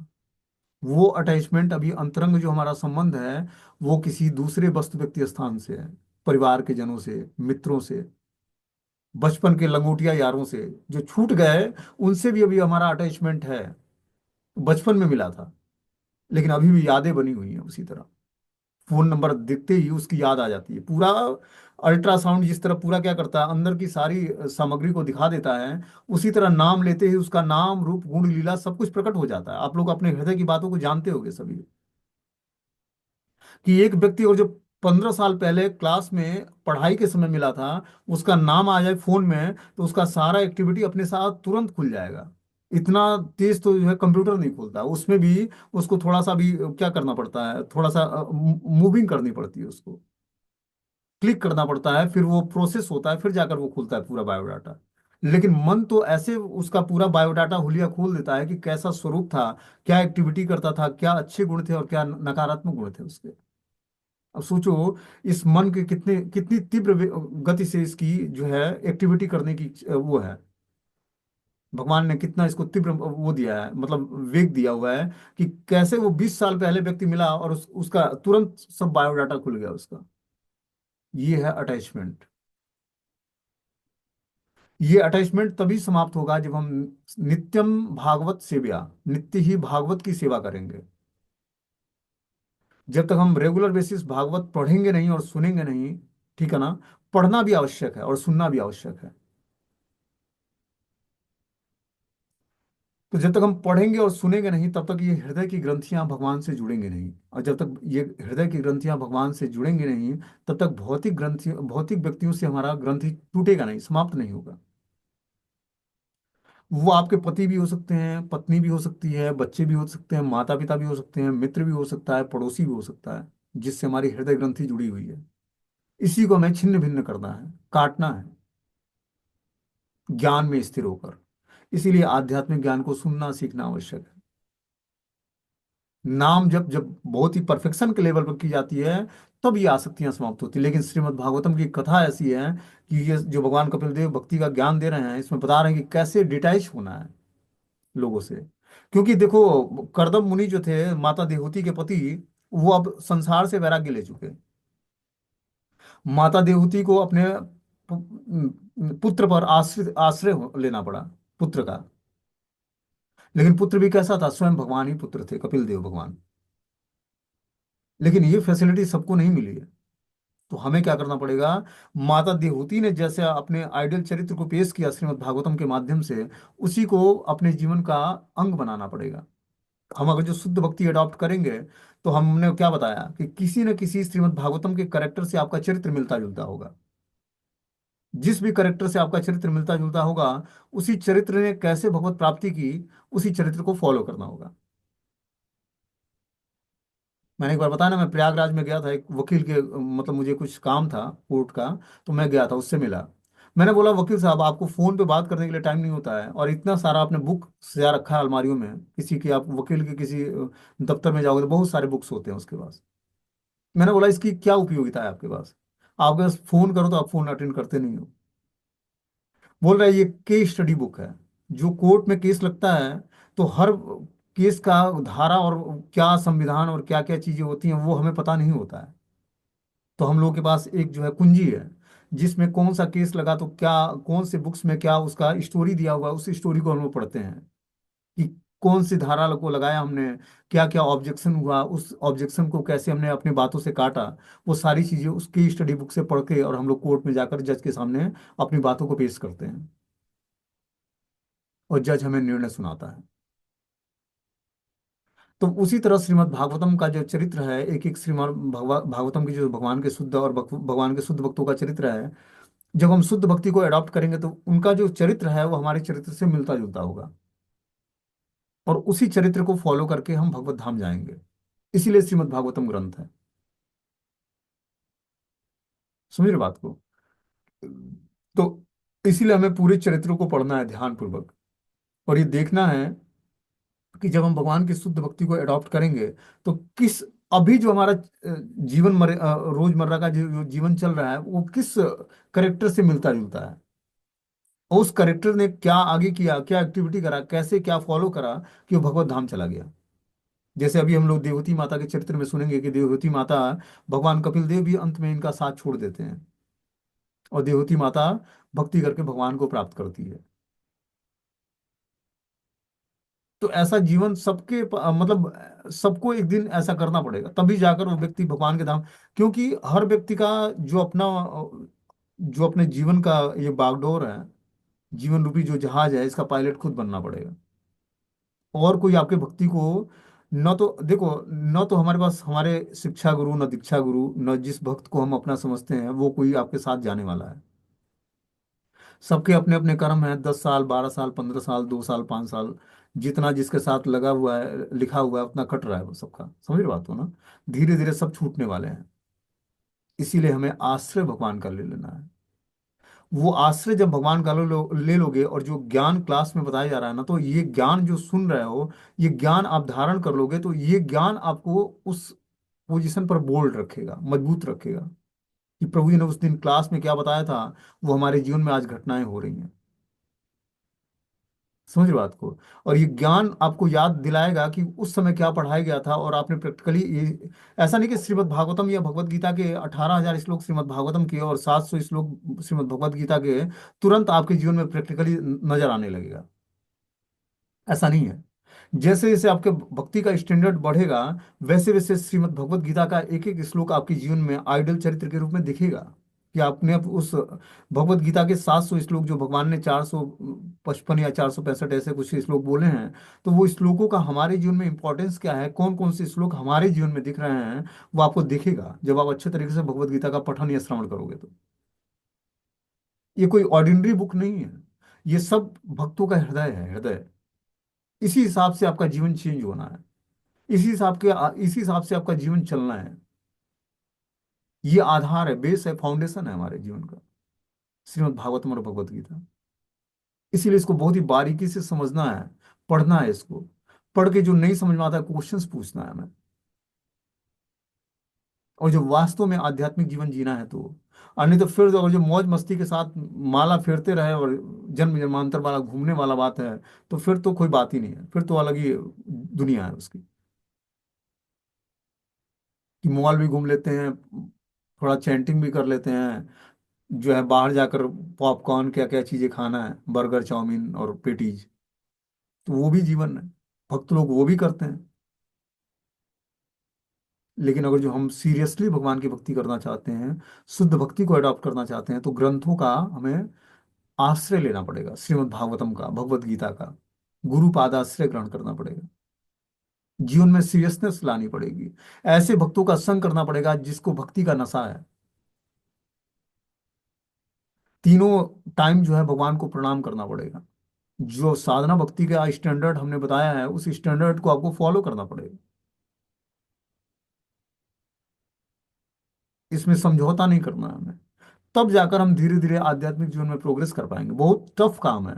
वो अटैचमेंट अभी अंतरंग जो हमारा संबंध है वो किसी दूसरे वस्तु व्यक्ति स्थान से है, परिवार के जनों से, मित्रों से, बचपन के लंगोटिया यारों से जो छूट गए, उनसे भी अभी हमारा अटैचमेंट है। बचपन में मिला था, लेकिन अभी भी यादें बनी हुई हैं उसी तरह। फोन नंबर दिखते ही उसकी याद आ जाती है। पूरा अल्ट्रासाउंड जिस तरह पूरा क्या करता है, अंदर की सारी सामग्री को दिखा देता है, उसी तरह नाम लेते ही उसका नाम रूप गुण लीला सब कुछ प्रकट हो जाता है। आप लोग अपने हृदय की बातों को जानते होंगे सभी, कि एक व्यक्ति और जो 15 साल पहले क्लास में पढ़ाई के समय मिला था, उसका नाम आ जाए फोन में तो उसका सारा एक्टिविटी अपने साथ तुरंत खुल जाएगा। इतना तेज तो जो है कंप्यूटर नहीं खुलता उसमें भी। उसको थोड़ा सा भी क्या करना पड़ता है, थोड़ा सा मूविंग करनी पड़ती है उसको, क्लिक करना पड़ता है, फिर वो प्रोसेस होता है, फिर जाकर वो खुलता है पूरा बायोडाटा। लेकिन मन तो ऐसे उसका पूरा बायोडाटा हुलिया खोल देता है कि कैसा स्वरूप था, क्या एक्टिविटी करता था, क्या अच्छे गुण थे और क्या नकारात्मक गुण थे उसके। अब सोचो, इस मन के कितने कितनी तीव्र गति से इसकी जो है एक्टिविटी करने की वो है। भगवान ने कितना इसको तीव्र वो दिया है, मतलब वेग दिया हुआ है, कि कैसे वो 20 साल पहले व्यक्ति मिला और उसका तुरंत सब बायोडाटा खुल गया उसका। ये है अटैचमेंट। ये अटैचमेंट तभी समाप्त होगा जब हम नित्यम भागवत सेव्या, नित्य ही भागवत की सेवा करेंगे। जब तक हम रेगुलर बेसिस भागवत पढ़ेंगे नहीं और सुनेंगे नहीं, ठीक है ना, पढ़ना भी आवश्यक है और सुनना भी आवश्यक है। तो जब तक हम पढ़ेंगे और सुनेंगे नहीं, तब तक ये हृदय की ग्रंथियां भगवान से जुड़ेंगे नहीं। और जब तक ये हृदय की ग्रंथियां भगवान से जुड़ेंगे नहीं, तब तक भौतिक व्यक्तियों से हमारा ग्रंथि टूटेगा नहीं, समाप्त नहीं होगा। वो आपके पति भी हो सकते हैं, पत्नी भी हो सकती है, बच्चे भी हो सकते हैं, माता पिता भी हो सकते हैं, मित्र भी हो सकता है, पड़ोसी भी हो सकता है, जिससे हमारी हृदय ग्रंथि जुड़ी हुई है। इसी को हमें छिन्न भिन्न करना है, काटना है, ज्ञान में स्थिर होकर। इसीलिए आध्यात्मिक ज्ञान को सुनना सीखना आवश्यक है। नाम जब जब बहुत ही परफेक्शन के लेवल पर की जाती है, तब ये आसक्तियां समाप्त होती है। लेकिन श्रीमद् भागवतम की कथा ऐसी है कि ये जो भगवान कपिल देव भक्ति का ज्ञान दे रहे हैं, इसमें बता रहे हैं कि कैसे डिटैच होना है लोगों से। क्योंकि देखो, करदम मुनि जो थे माता देवहूति के पति, वो अब संसार से वैराग्य ले चुके। माता देवहूति को अपने पुत्र पर आश्रय लेना पड़ा, पुत्र का। लेकिन पुत्र भी कैसा था, स्वयं भगवान ही पुत्र थे, कपिल देव भगवान। लेकिन ये फैसिलिटी सबको नहीं मिली है। तो हमें क्या करना पड़ेगा, माता देवहूति ने जैसे अपने आइडियल चरित्र को पेश किया श्रीमद् भागवतम के माध्यम से, उसी को अपने जीवन का अंग बनाना पड़ेगा। हम अगर जो शुद्ध भक्ति अडॉप्ट करेंगे, तो हमने क्या बताया कि किसी न किसी श्रीमद् भागवतम के करेक्टर से आपका चरित्र मिलता जुलता होगा। जिस भी करेक्टर से आपका चरित्र मिलता जुलता होगा, उसी चरित्र ने कैसे भगवत प्राप्ति की, उसी चरित्र को फॉलो करना होगा। मैंने एक बार बताया ना, मैं प्रयागराज में गया था एक वकील के, मतलब मुझे कुछ काम था कोर्ट का, तो मैं गया था, उससे मिला। मैंने बोला, वकील साहब आपको फोन पे बात करने के लिए टाइम नहीं होता है, और इतना सारा आपने बुक सजा रखा है अलमारियों में, किसी की आप वकील के किसी दफ्तर में जाओगे तो बहुत सारे बुक्स होते हैं उसके पास। मैंने बोला, इसकी क्या उपयोगिता है आपके पास, आपके पास फोन करो तो आप फोन अटेंड करते नहीं हो। बोल रहा है, ये केस स्टडी बुक है। जो कोर्ट में केस लगता है, तो हर केस का धारा और क्या संविधान और क्या क्या चीजें होती हैं वो हमें पता नहीं होता है। तो हम लोगों के पास एक जो है कुंजी है, जिसमें कौन सा केस लगा तो क्या, कौन से बुक्स में क्या उसका स्टोरी दिया हुआ है, उस स्टोरी को हम लोग पढ़ते हैं, कि कौन सी धारा को लगाया हमने, क्या क्या ऑब्जेक्शन हुआ, उस ऑब्जेक्शन को कैसे हमने अपनी बातों से काटा। वो सारी चीजें उसकी स्टडी बुक से पढ़ के, और हम लोग कोर्ट में जाकर जज के सामने अपनी बातों को पेश करते हैं, और जज हमें निर्णय सुनाता है। तो उसी तरह श्रीमद् भागवतम का जो चरित्र है, एक एक श्रीमद् भागवतम की जो भगवान के शुद्ध और भगवान के शुद्ध भक्तों का चरित्र है, जब हम शुद्ध भक्ति को अडॉप्ट करेंगे तो उनका जो चरित्र है वो हमारे चरित्र से मिलता जुलता होगा, और उसी चरित्र को फॉलो करके हम भगवत धाम जाएंगे। इसीलिए श्रीमद् भागवतम ग्रंथ है। समझ रहे बात को? तो इसीलिए हमें पूरे चरित्रों को पढ़ना है ध्यान पूर्वक, और ये देखना है कि जब हम भगवान की शुद्ध भक्ति को अडॉप्ट करेंगे, तो किस, अभी जो हमारा रोजमर्रा का जो जीवन चल रहा है, वो किस करेक्टर से मिलता जुलता है, और उस करेक्टर ने क्या आगे किया, क्या एक्टिविटी करा, कैसे क्या फॉलो करा, कि वो भगवत धाम चला गया। जैसे अभी हम लोग देवहूति माता के चरित्र में सुनेंगे कि देवहूति माता, भगवान कपिल देव भी अंत में इनका साथ छोड़ देते हैं, और देवहूति माता भक्ति करके भगवान को प्राप्त करती है। तो ऐसा जीवन सबके मतलब सबको एक दिन ऐसा करना पड़ेगा, तभी जाकर वो व्यक्ति भगवान के धाम। क्योंकि हर व्यक्ति का जो अपना जो अपने जीवन का ये बागडोर है, जीवन रूपी जो जहाज है, इसका पायलट खुद बनना पड़ेगा। और कोई आपके भक्ति को, न तो देखो, न तो हमारे पास हमारे शिक्षा गुरु, न दीक्षा गुरु, न जिस भक्त को हम अपना समझते हैं वो कोई आपके साथ जाने वाला है। सबके अपने अपने कर्म हैं, 10 साल, 12 साल, 15 साल, 2 साल, 5 साल, जितना जिसके साथ लगा हुआ है, लिखा हुआ है, उतना कट रहा है वो सबका। समझ रहे बात हो ना? धीरे धीरे सब छूटने वाले हैं। इसीलिए हमें आश्रय भगवान का ले लेना है। वो आश्रय जब भगवान का ले लोगे, और जो ज्ञान क्लास में बताया जा रहा है ना, तो ये ज्ञान जो सुन रहे हो, ये ज्ञान आप धारण कर लोगे, तो ये ज्ञान आपको उस पोजीशन पर बोल्ड रखेगा, मजबूत रखेगा, कि प्रभु जी ने उस दिन क्लास में क्या बताया था, वो हमारे जीवन में आज घटनाएं हो रही हैं। समझ रहे हो बात को? और ये ज्ञान आपको याद दिलाएगा कि उस समय क्या पढ़ाया गया था, और आपने प्रैक्टिकली ये, ऐसा नहीं कि श्रीमद् भागवतम या भगवत गीता के 18,000 श्लोक श्रीमद् भागवतम के और 700 श्लोक श्रीमद् भगवत गीता के तुरंत आपके जीवन में प्रैक्टिकली नजर आने लगेगा। ऐसा नहीं है। जैसे जैसे आपके भक्ति का स्टैंडर्ड बढ़ेगा, वैसे वैसे श्रीमद् भगवत गीता का एक एक श्लोक आपके जीवन में आइडल चरित्र के रूप में दिखेगा। कि आपने अब उस भगवत गीता के 700 श्लोक, जो भगवान ने 455 या 465 ऐसे कुछ श्लोक बोले हैं, तो वो श्लोकों का हमारे जीवन में इंपॉर्टेंस क्या है, कौन कौन से श्लोक हमारे जीवन में दिख रहे हैं, वो आपको दिखेगा जब आप अच्छे तरीके से भगवत गीता का पठन या श्रवण करोगे तो। ये कोई ऑर्डिनरी बुक नहीं है, ये सब भक्तों का हृदय है, हृदय। इसी हिसाब से आपका जीवन चेंज होना है, इसी हिसाब से आपका जीवन चलना है। ये आधार है, बेस है, फाउंडेशन है हमारे जीवन का, श्रीमद् भागवतम और भगवत गीता। इसीलिए इसको बहुत ही बारीकी से समझना है, पढ़ना है इसको। पढ़ के जो नहीं समझ में आता है, क्वेश्चंस पूछना है हमें। और जो वास्तव में आध्यात्मिक जीवन जीना है तो, और नहीं तो फिर और जो मौज मस्ती के साथ माला फेरते रहे और जन्म जन्मांतर वाला घूमने वाला बात है, तो फिर तो कोई बात ही नहीं है, फिर तो अलग ही दुनिया है उसकी। कि मॉल भी घूम लेते हैं, थोड़ा चैंटिंग भी कर लेते हैं, जो है बाहर जाकर पॉपकॉर्न क्या क्या चीजें खाना है, बर्गर, चाउमीन और पेटीज, तो वो भी जीवन है। भक्त लोग वो भी करते हैं। लेकिन अगर जो हम सीरियसली भगवान की भक्ति करना चाहते हैं, शुद्ध भक्ति को अडॉप्ट करना चाहते हैं, तो ग्रंथों का हमें आश्रय लेना पड़ेगा, श्रीमद् भागवतम का, भगवत गीता का गुरु पादाश्रय ग्रहण करना पड़ेगा। जीवन में सीरियसनेस लानी पड़ेगी। ऐसे भक्तों का संग करना पड़ेगा जिसको भक्ति का नशा है। तीनों टाइम जो है भगवान को प्रणाम करना पड़ेगा। जो साधना भक्ति का स्टैंडर्ड हमने बताया है, उस स्टैंडर्ड को आपको फॉलो करना पड़ेगा। इसमें समझौता नहीं करना है हमें। तब जाकर हम धीरे धीरे आध्यात्मिक जीवन में प्रोग्रेस कर पाएंगे। बहुत टफ काम है।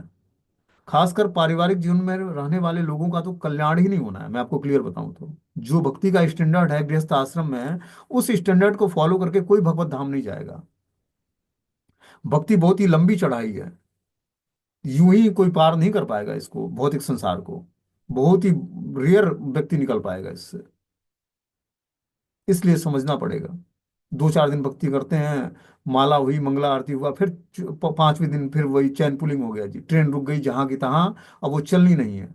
खासकर पारिवारिक जीवन में रहने वाले लोगों का तो कल्याण ही नहीं होना है, मैं आपको क्लियर बताऊं तो। जो भक्ति का स्टैंडर्ड है गृहस्थ आश्रम में, उस स्टैंडर्ड को फॉलो करके कोई भगवत धाम नहीं जाएगा। भक्ति बहुत ही लंबी चढ़ाई है। यूं ही कोई पार नहीं कर पाएगा इसको, भौतिक संसार को। बहुत ही रेयर व्यक्ति निकल पाएगा इससे। इसलिए समझना पड़ेगा। 2-4 दिन भक्ति करते हैं, माला हुई, मंगला आरती हुआ, फिर 5वें दिन फिर वही चैन पुलिंग हो गया जी, ट्रेन रुक गई जहां की तहां। अब वो चलनी नहीं है।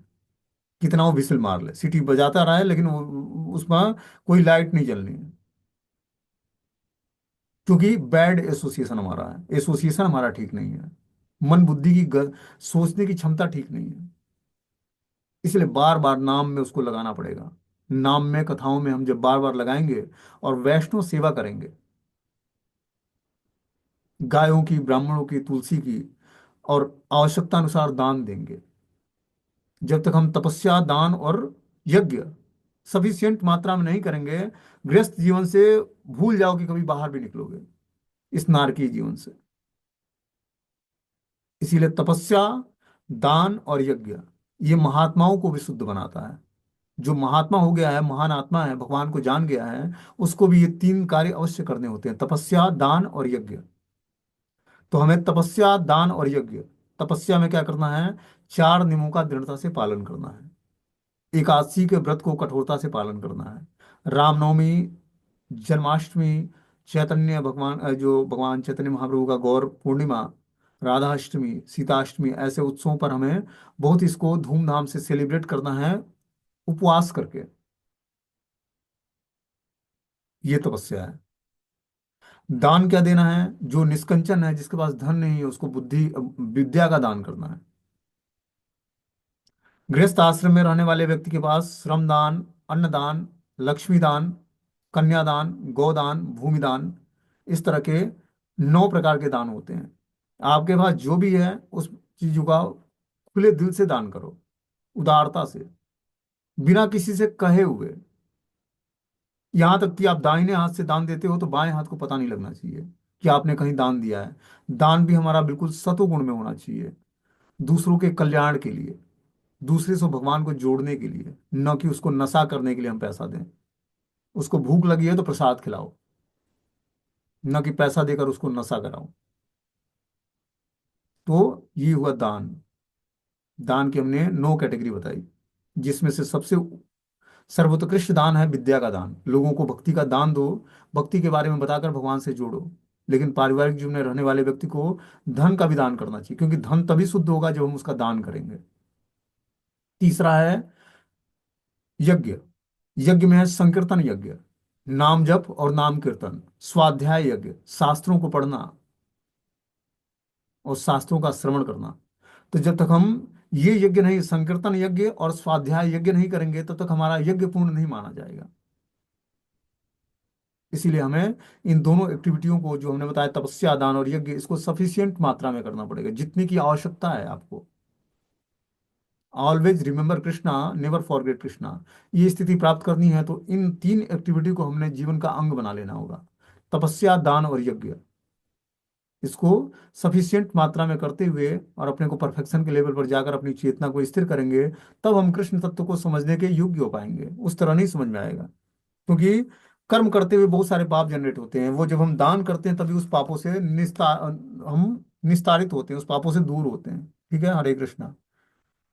कितना वो विसिल मार ले, सीटी बजाता रहा है, लेकिन उसमें कोई लाइट नहीं जलनी है। क्योंकि बैड एसोसिएशन हमारा है, एसोसिएशन हमारा ठीक नहीं है। मन बुद्धि की सोचने की क्षमता ठीक नहीं है। इसलिए बार बार नाम में उसको लगाना पड़ेगा। नाम में, कथाओं में हम जब बार बार लगाएंगे, और वैष्णव सेवा करेंगे, गायों की, ब्राह्मणों की, तुलसी की, और आवश्यकता अनुसार दान देंगे। जब तक हम तपस्या, दान और यज्ञ सफिशियंट मात्रा में नहीं करेंगे, गृहस्थ जीवन से भूल जाओ कि कभी बाहर भी निकलोगे, इस नारकीय जीवन से। इसीलिए तपस्या, दान और यज्ञ, ये महात्माओं को भी शुद्ध बनाता है। जो महात्मा हो गया है, महान आत्मा है, भगवान को जान गया है, उसको भी ये 3 कार्य अवश्य करने होते हैं, तपस्या, दान और यज्ञ। तो हमें तपस्या, दान और यज्ञ, तपस्या में क्या करना है? 4 नियमों का दृढ़ता से पालन करना है। एकादशी के व्रत को कठोरता से पालन करना है। रामनवमी, जन्माष्टमी, चैतन्य भगवान जो भगवान चैतन्य महाप्रभु का गौर पूर्णिमा, राधाष्टमी, सीताष्टमी, ऐसे उत्सवों पर हमें बहुत इसको धूमधाम से सेलिब्रेट करना है, उपवास करके। ये तपस्या है। दान क्या देना है? जो निष्कंचन है, जिसके पास धन नहीं है, उसको बुद्धि विद्या का दान करना है। गृहस्थ आश्रम में रहने वाले व्यक्ति के पास श्रम दान, अन्नदान, लक्ष्मी दान, कन्यादान, गोदान, भूमिदान, इस तरह के 9 प्रकार के दान होते हैं। आपके पास जो भी है उस चीजों का खुले दिल से दान करो, उदारता से, बिना किसी से कहे हुए। यहां तक कि आप दाहिने हाथ से दान देते हो तो बाएं हाथ को पता नहीं लगना चाहिए कि आपने कहीं दान दिया है। दान भी हमारा बिल्कुल सतोगुण में होना चाहिए, दूसरों के कल्याण के लिए, दूसरे से भगवान को जोड़ने के लिए, न कि उसको नशा करने के लिए हम पैसा दें। उसको भूख लगी है तो प्रसाद खिलाओ, न कि पैसा देकर उसको नशा कराओ। तो ये हुआ दान। दान की हमने 9 कैटेगरी बताई, जिसमें से सबसे सर्वोत्कृष्ट दान है विद्या का दान। लोगों को भक्ति का दान दो, भक्ति के बारे में बताकर भगवान से जोड़ो। लेकिन पारिवारिक जीवन में रहने वाले व्यक्ति को धन का भी दान करना चाहिए, क्योंकि धन तभी शुद्ध होगा जब हम उसका दान करेंगे। तीसरा है यज्ञ। यज्ञ में है संकीर्तन यज्ञ, नाम जप और नाम कीर्तन, स्वाध्याय यज्ञ, शास्त्रों को पढ़ना और शास्त्रों का श्रवण करना। तो जब तक हम ये यज्ञ नहीं, संकीर्तन यज्ञ और स्वाध्याय यज्ञ नहीं करेंगे, तब तक हमारा यज्ञ पूर्ण नहीं माना जाएगा। इसीलिए हमें इन दोनों एक्टिविटियों को, जो हमने बताया तपस्या, दान और यज्ञ, इसको सफिशियंट मात्रा में करना पड़ेगा, जितनी की आवश्यकता है आपको। Always remember Krishna, never forget Krishna. ये स्थिति प्राप्त करनी है तो इन 3 एक्टिविटी को हमने जीवन का अंग बना लेना होगा, तपस्या, दान और यज्ञ। इसको सफिशियंट मात्रा में करते हुए और अपने को परफेक्शन के लेवल पर जाकर अपनी चेतना को स्थिर करेंगे, तब हम कृष्ण तत्व को समझने के योग्य हो पाएंगे। उस तरह नहीं समझ में आएगा, क्योंकि कर्म करते हुए बहुत सारे पाप जनरेट होते हैं। वो जब हम दान करते हैं तभी उस पापों से हम निस्तारित होते हैं, उस पापों से दूर होते हैं। ठीक है, हरे कृष्णा।